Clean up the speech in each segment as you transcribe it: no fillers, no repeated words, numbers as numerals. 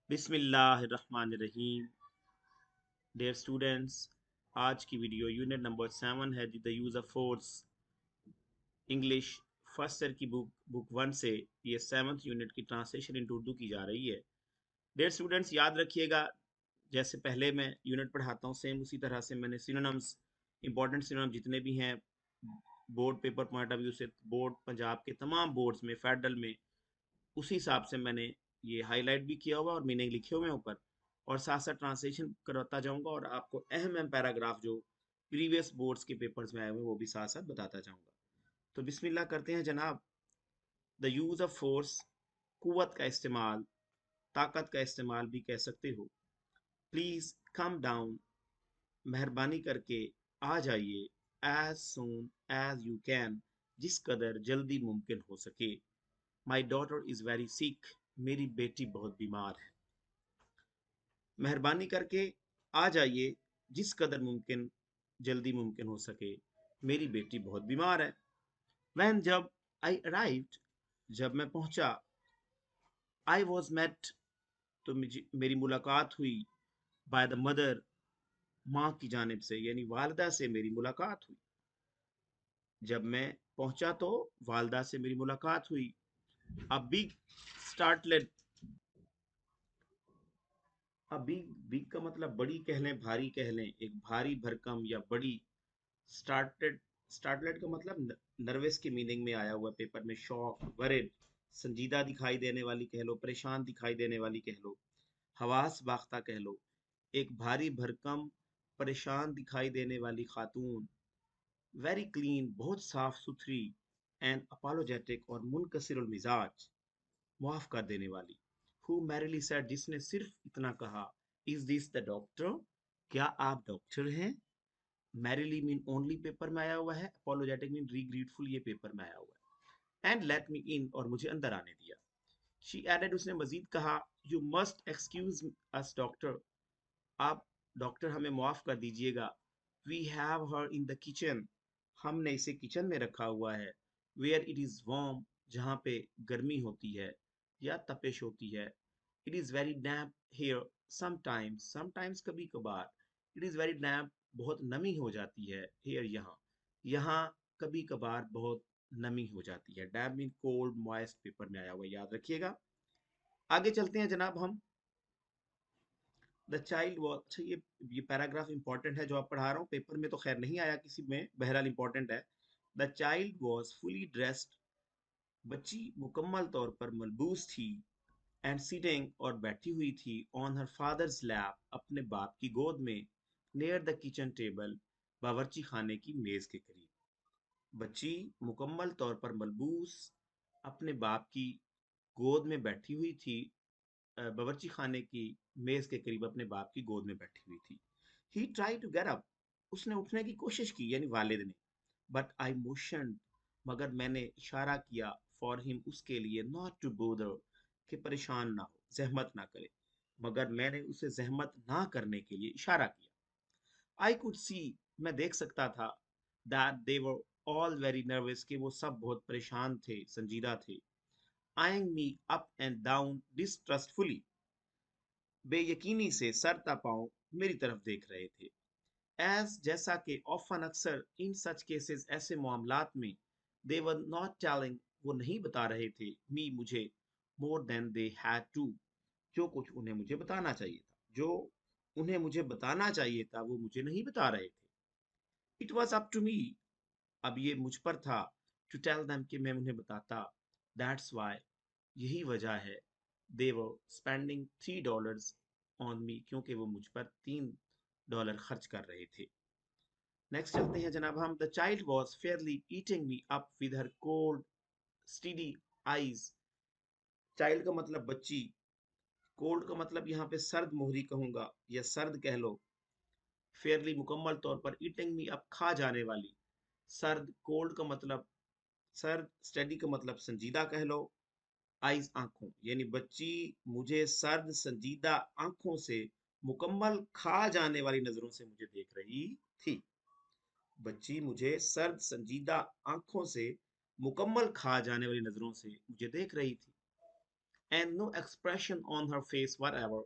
बिस्मिल्लाहिर्रहमानिर्रहीम। Dear students, आज की वीडियो यूनिट नंबर 7 है the use of force English first year की बुक 1 से ये 7th यूनिट की ट्रांसलेशन इनटू उर्दू की जा रही है। डियर स्टूडेंट्स, याद रखिएगा, जैसे पहले मैं यूनिट पढ़ाता हूँ सेम उसी तरह से मैंने सिनोनिम्स, इंपॉर्टेंट सिनोनिम्स जितने भी हैं board paper point of view से, बोर्ड पंजाब के तमाम बोर्ड्स में, फेडरल में, उसी हिसाब से मैंने ये हाईलाइट भी किया हुआ और मीनिंग लिखे हुए हैं ऊपर, और साथ साथ ट्रांसलेशन करवाता जाऊंगा और आपको अहम अहम पैराग्राफ जो प्रीवियस बोर्ड्स के पेपर्स में आए हुए वो भी साथ साथ बताता जाऊंगा। तो बिस्मिल्लाह करते हैं जनाब। द यूज ऑफ फोर्स, कुव्वत का इस्तेमाल, ताकत का इस्तेमाल भी कह सकते हो। प्लीज कम डाउन, मेहरबानी करके आ जाइए। As soon as you can, जिस कदर जल्दी मुमकिन हो सके। My daughter is very sick, मेरी बेटी बहुत बीमार है। मेहरबानी करके आ जाइए, जिस कदर मुमकिन जल्दी मुमकिन हो सके, मेरी बेटी बहुत बीमार है। वैन, जब, आई अराइव्ड, जब मैं पहुंचा। आई वॉज मेट, तो मेरी मुलाकात हुई। बाय द मदर, माँ की जानिब से यानी वालदा से मेरी मुलाकात हुई। जब मैं पहुंचा तो वालदा से मेरी मुलाकात हुई। A big Starlet, big big का मतलब बड़ी कह लें, भारी कह लें, एक भारी भरकम या बड़ी। स्टार्टेड, स्टार्टलेट का मतलब नर्वस की मीनिंग में आया हुआ पेपर में। शॉक, वरिड, संजीदा दिखाई देने वाली कह लो, परेशान दिखाई देने वाली कह लो, हवास बाख्ता कह लो। एक भारी भरकम परेशान दिखाई देने वाली खातून। वेरी क्लीन, बहुत साफ सुथरी। एंड अपोलोजेटिक, और मुनकसिरुल मिजाज, मुआफ कर देने वाली। हु मैरिली सेड, जिसने सिर्फ इतना कहा। इज दिस द डॉक्टर, क्या आप डॉक्टर हैं। मैरिली मीन ओनली पेपर में आया हुआ है, अपोलोजेटिक मीन री ग्रीटफुल ये पेपर में आया हुआ है। एंड लेट मी इन, और मुझे अंदर आने दिया। शी एडेड, उसने मजीद कहा। You must excuse us doctor, आप डॉक्टर हमें माफ कर दीजिएगा। We have her in the kitchen, हमने इसे किचन में रखा हुआ है। वेयर इट इज वार्म, जहाँ पे गर्मी होती है या तपिश होती है। It is very damp here, sometimes, sometimes कभी कभार। इट इज वेरी डैम्प, बहुत नमी हो जाती है। हियर, यहाँ, यहाँ कभी कभार बहुत नमी हो जाती है। डैम्प मीन कोल्ड मॉइस्ट, पेपर में आया हुआ, याद रखिएगा। आगे चलते हैं जनाब हम। द चाइल्ड वॉज, अच्छा ये पैराग्राफ इंपॉर्टेंट है जो आप पढ़ा रहा हूँ, पेपर में तो खैर नहीं आया किसी में, बहरहाल इंपॉर्टेंट है। The child was fully dressed, बच्ची मुकम्मल तौर पर मलबूस थी। एंड सीटिंग, और बैठी हुई थी। ऑन हर फादर्स लैप, अपने बाप की गोद में। नियर द किचन टेबल, बावर्ची खाने की मेज के करीब। बच्ची मुकम्मल तौर पर मलबूस, अपने बाप की गोद में बैठी हुई थी। बावर्ची खाने की मेज के करीब अपने बाप की गोद में बैठी हुई थी। ही ट्राई टू गेट अप, उसने उठने की कोशिश की यानी वालिद ने। बट आई मोशन, मगर मैंने इशारा किया। फॉर हिम, उसके लिए। नॉट टू बोदर, कि परेशान ना हो, जहमत ना करे। मगर मैंने उसे जहमत ना करने के लिए इशारा किया। आई कुड सी, मैं देख सकता था। That they were all very nervous, कि वो सब बहुत परेशान थे, संजीदा थे। Eyeing me up and down distrustfully, बेयकीनी से सर तपाओ मेरी तरफ देख रहे थे। एज, जैसा कि ऑफन, अक्सर, इन सच केसेस, ऐसे मामलात में। दे वर नॉट टेलिंग, वो नहीं बता रहे थे। मी, मुझे। More than they had to, जो कुछ उन्हें मुझे बताना चाहिए था, जो उन्हें मुझे बताना चाहिए था वो मुझे नहीं बता रहे थे। It was up to me, अब ये मुझ पर था। टू टेल देम, कि मैं उन्हें बताता। दैट्स वाई, यही वजह है। दे वर स्पेंडिंग $3 ऑन मी, क्योंकि वो मुझ पर $3 खर्च कर रहे थे। नेक्स्ट चलते हैं जनाब हम। The child was Fairlie eating me up with her cold steady eyes. Child का मतलब बच्ची, कोल्ड का मतलब यहाँ पे सर्द मोहरी कहूंगा या सर्द कह लो। फेयरली मुकम्मल तौर पर, ईटिंग मी अप खा जाने वाली। सर्द, कोल्ड का मतलब सर्द, स्टडी का मतलब संजीदा कह लो। आइज, आंखों, यानी बच्ची मुझे सर्द संजीदा आंखों से, मुकम्मल खा जाने वाली नजरों से मुझे देख रही थी। बच्ची मुझे सर्द संजीदा आंखों से, मुकम्मल खा जाने वाली नजरों से मुझे देख रही थी। And no expression on her face whatever,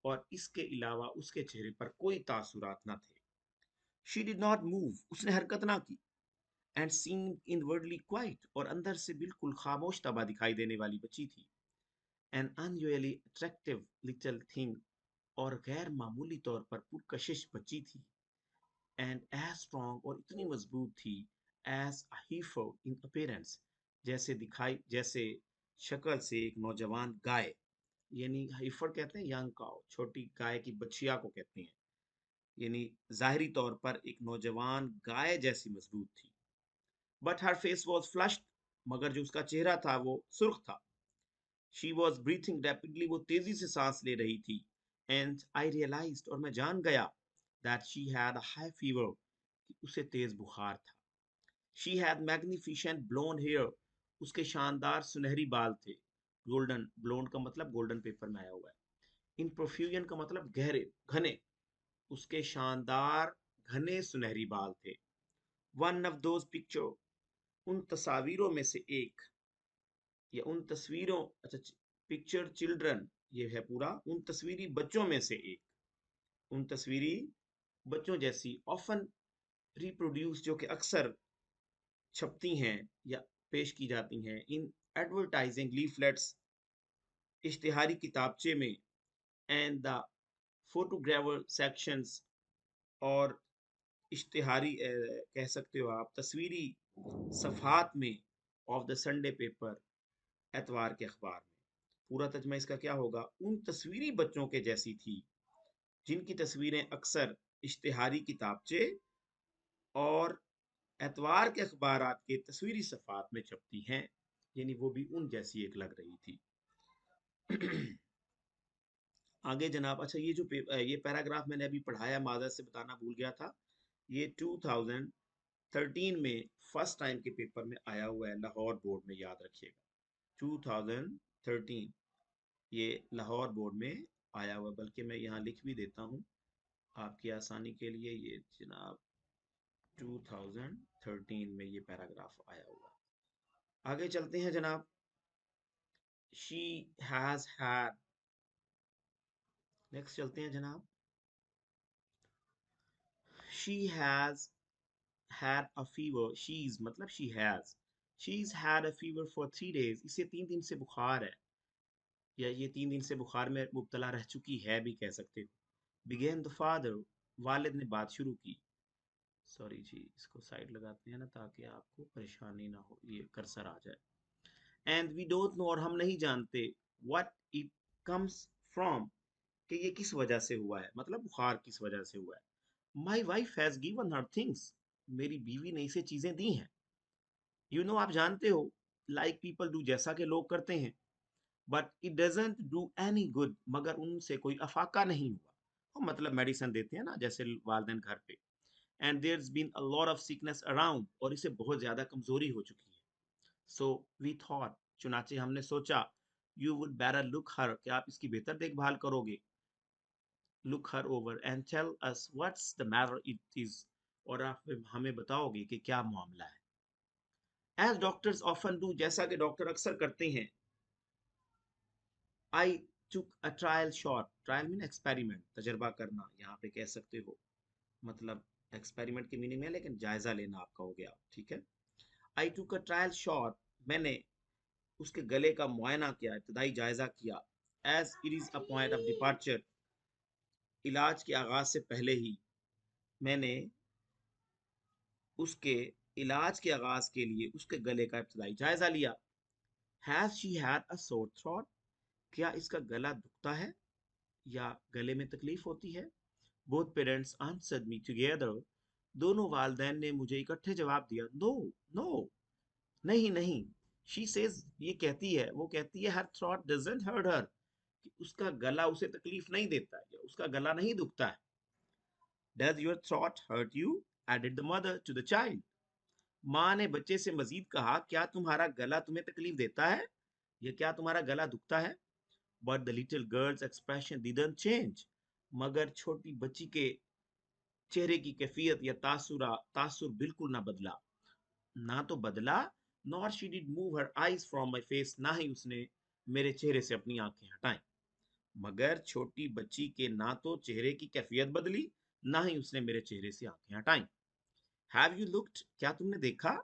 और इसके अलावा उसके चेहरे पर कोई तासुरात न थे. शी डिड नॉट मूव, उसने हरकत ना की. एंड सीम्ड इनवर्डली क्वाइट, और अंदर से बिल्कुल खामोश तबा दिखाई देने वाली बच्ची थी. एन अनयूअली अट्रैक्टिव लिटिल थिंग, और गैर मामूली तौर पर पुरकशिश बच्ची थी. एंड एज स्ट्रॉन्ग, और इतनी मजबूत थी, एज अ हीफर इन अपीयरेंस, जैसे शक्ल से एक नौजवान गाय. यानी हाइफर कहते हैं यंग काउ, छोटी गाय की बछिया को कहते हैं. यानी जाहिरी तौर पर एक नौजवान गाय जैसी मजबूत थी. But her face was flushed, मगर जो उसका चेहरा था वो सुर्ख था. शी वॉज ब्रीथिंग रैपिडली, वो तेजी से सांस ले रही थी. एंड आई रियलाइज्ड, और मैं जान गया, that she had a high fever, कि उसे तेज बुखार था. She had magnificent blonde hair, उसके शानदार सुनहरी बाल थे. गोल्डन, ब्लोन का मतलब गोल्डन पेपर में आया हुआ है. इन प्रोफ्यूजन का मतलब गहरे, घने. उसके शानदार घने सुनहरी बाल थे. वन ऑफ दोज पिक्चर, उन तस्वीरों में से एक, या उन तस्वीरों, अच्छा, पिक्चर चिल्ड्रन, ये है पूरा, उन तस्वीरी बच्चों में से एक, उन तस्वीरी बच्चों जैसी, ऑफन रिप्रोड्यूस, जो कि अक्सर छपती हैं या पेश की जाती हैं, इन एडवर्टाइजिंग लीफलेट्स, इश्तिहारी किताबचे में, एंड द फोटोग्राफर सेक्शंस, और इश्तिहारी कह सकते हो आप, तस्वीरी सफ़ात में, ऑफ द संडे पेपर, एतवार के अखबार में. पूरा तर्जमा इसका क्या होगा? उन तस्वीरी बच्चों के जैसी थी, जिनकी तस्वीरें अक्सर इश्तिहारी किताबचे और एतवार के अखबारात के तस्वीरी सफ़ात में छपती हैं. यानी वो भी उन जैसी एक लग रही थी. आगे जनाब, अच्छा, ये पैराग्राफ मैंने अभी पढ़ाया, माज़रत से बताना भूल गया था. ये 2013 में फर्स्ट टाइम के पेपर में आया हुआ है, लाहौर बोर्ड में, याद रखिएगा. 2013, ये लाहौर बोर्ड में आया हुआ है. बल्कि मैं यहाँ लिख भी देता हूँ आपकी आसानी के लिए. ये जनाब 2013 में ये पैराग्राफ आया हुआ है. आगे चलते हैं जनाब. शी हैज हैड, नेक्स्ट चलते हैं जनाब. She has had a fever, she's मतलब she has, she's had a fever for 3 days, इसे 3 दिन से बुखार है, या ये 3 दिन से बुखार में मुब्तला रह चुकी है भी कह सकते हो. began the father, वालिद ने बात शुरू की. सॉरी जी, इसको साइड लगाते हैं ना, ताकि आपको परेशानी ना हो, ये कर्सर आ जाए. एंड वी डोंट नो, और हम नहीं जानते, व्हाट इट कम्स फ्रॉम, कि ये किस वजह से हुआ है, मतलब बुखार किस वजह से हुआ है. My wife has given her things, मेरी बीवी ने इसे चीजें दी हैं. यू नो, आप जानते हो, लाइक पीपल डू, जैसा कि लोग करते हैं. But it doesn't do any good, मगर उनसे कोई अफाका नहीं हुआ. और मतलब मेडिसिन देते हैं ना, जैसे वालदेन घर पे. And there been a lot of sickness around, और इसे बहुत ज्यादा कमजोरी हो चुकी है. सो वी थॉट, चुनाचे हमने सोचा, you would better look her, कि आप इसकी बेहतर देखभाल करोगे. Look her over and tell us what's the matter it is, और आप हमें बताओगे कि क्या मामला है. एज डॉक्टर्स ऑफन डू, जैसा कि डॉक्टर अक्सर करते हैं. I took a trial shot, trial mean experiment, तजर्बा करना यहाँ पे कह सकते हो. मतलब एक्सपेरिमेंट की मीनिंग है, लेकिन जायजा लेना आपका हो गया, ठीक है. आई टुक अ ट्रायल शॉट, मैंने उसके गले का मुआयना किया, इब्तदाई जायजा किया. As it is a point of departure, इलाज के आगाज से पहले ही मैंने उसके इलाज के आगाज के लिए उसके गले का इब्तदाई जायजा लिया. Has she had a sore throat, क्या इसका गला दुखता है या गले में तकलीफ होती है. बोथ पेरेंट्स आंसर्ड मी टुगेदर, दोनों वालदैन ने मुझे इकट्ठे जवाब दिया. नो, नो, नहीं नहीं. शी सेज, ये कहती है, वो कहती है, हर थ्रॉट डजंट हर्ट हर, कि उसका गला उसे तकलीफ नहीं देता है, या उसका गला नहीं दुखता है. Does your throat hurt you, added the mother to the child, माँ ने बच्चे से मजीद कहा, क्या तुम्हारा गला तुम्हें तकलीफ देता है, या क्या तुम्हारा गला दुखता है. But the little girls expression didn't change, मगर छोटी बच्ची के चेहरे की कैफियत या तासुर बिल्कुल ना बदला. ना तो बदला, nor she did move her eyes from my face, ना ही उसने मेरे चेहरे से अपनी आंखें हटाएं। मगर छोटी बच्ची के ना तो चेहरे की कैफियत बदली, ना ही उसने मेरे चेहरे से आंखें हटाई। हैव यू लुक्ड, क्या तुमने देखा?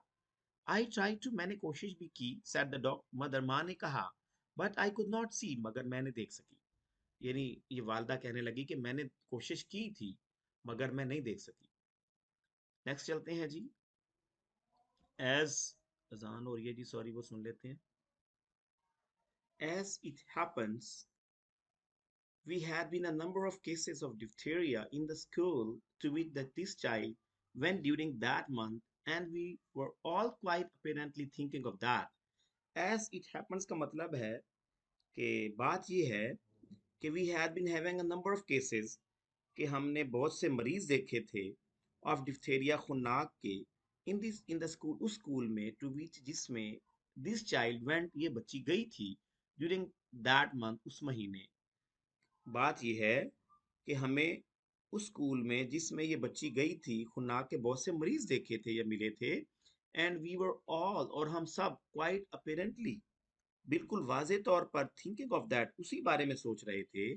आई ट्राई टू, मैंने कोशिश भी की, सेड द डॉग, मदर, माँ ने कहा, बट आई कुड नॉट सी, मगर मैंने देख सकी। यानी ये वालदा कहने लगी कि मैंने कोशिश की थी मगर मैं नहीं देख सकी। नेक्स्ट चलते हैं जी। एज अजान हो रही है जी, सॉरी, वो सुन लेते हैं। As it happens, we had been a number of cases of diphtheria in the school to which that this child went during that month, and we were all quite apparently thinking of that. As it happens का मतलब है कि बात ये है कि we had been having a number of cases, कि हमने बहुत से मरीज देखे थे, ऑफ डिप्थेरिया, खुन्नाक के, इन द स्कूल, उस स्कूल में, टू विच, जिसमें, दिस चाइल्ड वेंट, ये बच्ची गई थी, ड्यूरिंग दैट मंथ, उस महीने। बात यह है कि हमें उस स्कूल में जिसमें ये बच्ची गई थी, खुन्नाक के बहुत से मरीज देखे थे या मिले थे, एंड वी वर ऑल, और हम सब, क्वाइट अपेरेंटली, बिल्कुल वाजे तौर पर, थिंकिंग ऑफ दैट, उसी बारे में सोच रहे थे,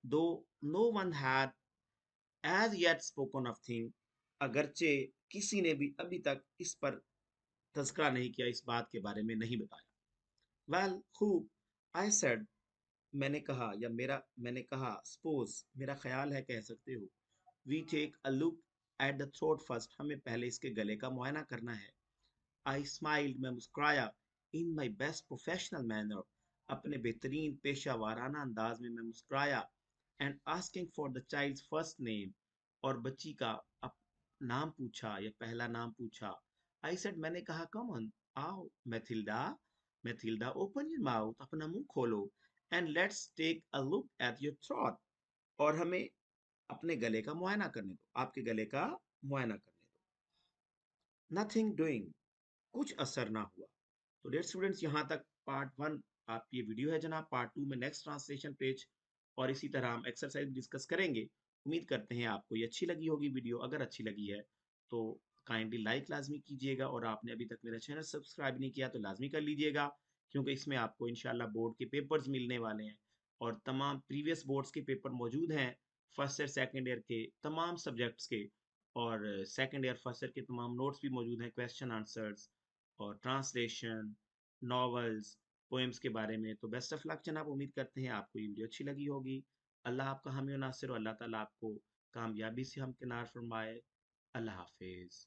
though no one had as yet spoken of thing, अगरचे किसी ने भी अभी तक इस पर तज़किरा नहीं किया, इस बात के बारे में नहीं बताया। वेल, खूब, आई सेड, मैंने कहा, या मेरा, मैंने कहा, सपोज, मेरा ख्याल है, कह सकते हो, we take a look at the throat first, हमें पहले इसके गले का मुआयना करना है। आई स्माइल्ड, मैं मुस्कुराया, in my best professional manner, अपने बेहतरीन पेशा वाराना अंदाज में मैं मुस्कुराया, and asking for the child's first name, और बच्ची का अप, नाम पूछा या पहला नाम पूछा। आई सेड, मैंने कहा, कम ऑन, आओ Mathilda, Mathilda, open your mouth, अपना मुंह खोलो, and let's take a look at your throat, और हमें अपने गले का मुआयना करने दो, आपके गले का मुआयना करने दो। नथिंग डूइंग, कुछ असर ना हुआ। तो डेयर स्टूडेंट्स, यहाँ तक पार्ट वन, आप ये वीडियो है जनाब, पार्ट टू में नेक्स्ट ट्रांसलेशन पेज और इसी तरह हम एक्सरसाइज डिस्कस करेंगे। उम्मीद करते हैं आपको ये अच्छी लगी होगी वीडियो। अगर अच्छी लगी है तो काइंडली लाइक लाजमी कीजिएगा, और आपने अभी तक मेरा चैनल सब्सक्राइब नहीं किया तो लाजमी कर लीजिएगा, क्योंकि इसमें आपको इंशाल्लाह बोर्ड के पेपर्स मिलने वाले हैं, और तमाम प्रीवियस बोर्ड्स के पेपर मौजूद हैं, फर्स्ट ईयर सेकेंड ईयर के तमाम सब्जेक्ट्स के, और सेकेंड ईयर फर्स्ट ईयर के तमाम नोट्स भी मौजूद हैं, क्वेश्चन आंसर्स और ट्रांसलेशन, नॉवेल्स, पोएम्स के बारे में। तो बेस्ट ऑफ लक जनाब, उम्मीद करते हैं आपको ये वीडियो अच्छी लगी होगी। अल्लाह आपका हामी और नासिर, और अल्लाह ताला आपको कामयाबी से हमकिनार फरमाए। अल्लाह हाफिज़।